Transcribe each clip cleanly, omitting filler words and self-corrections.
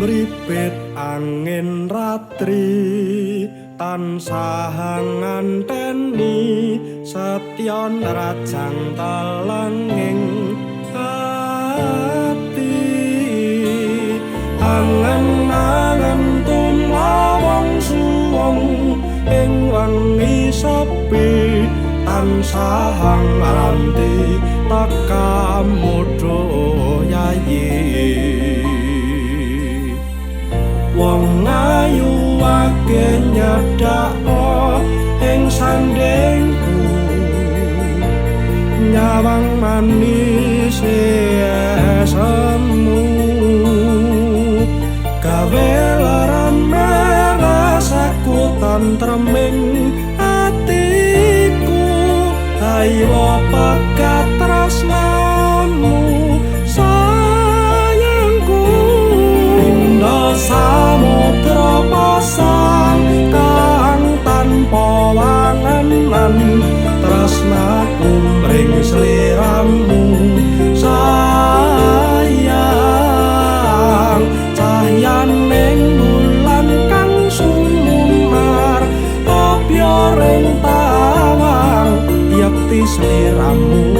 mripit angin ratri tansah nganteni setyon rajang telenging ati angen-angen tumawong suwung ing wengi sepi tansah nganti tekamudo yayi wong ayu akeh nyedhak ing sandengku nyawang manis semu gawe lara rasaku tantreming atiku ayo pekat tresnamu sayangku Indo samudra pasang kang tanpa wangenan tresnaku mring sliramu sayang cahyaning bulan kang sumunar apya ring tawang yakti sliramu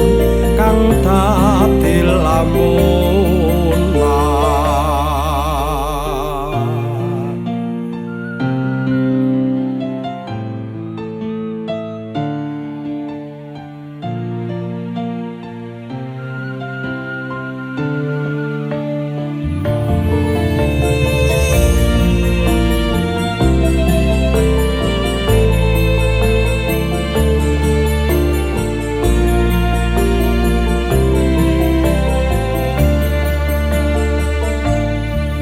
kang dadi lamunan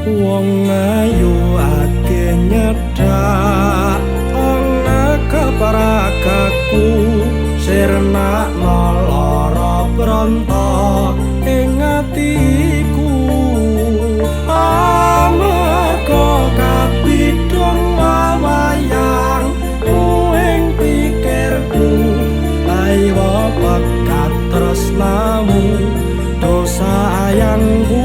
wong ayu akeh nyedhak ana keparagaku sirna lara bronto ing atiku amarga kapidhon wayang ing pikirku ayo pekat tresnamu dosa sayangku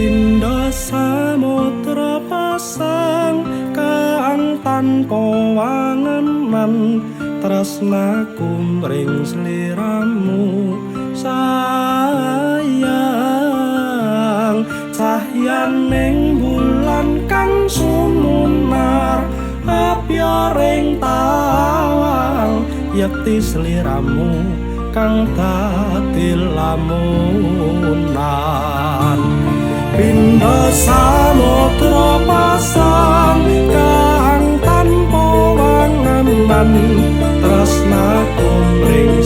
Indo samudra pasang kang tanpa wangenan tresnaku mring sliramu sayang cahyaning bulan kang sumunar apya ring tawang yakti sliramu kang dadi lamunan Indo samudra pasang kang tanpa wangenan tresnaku mring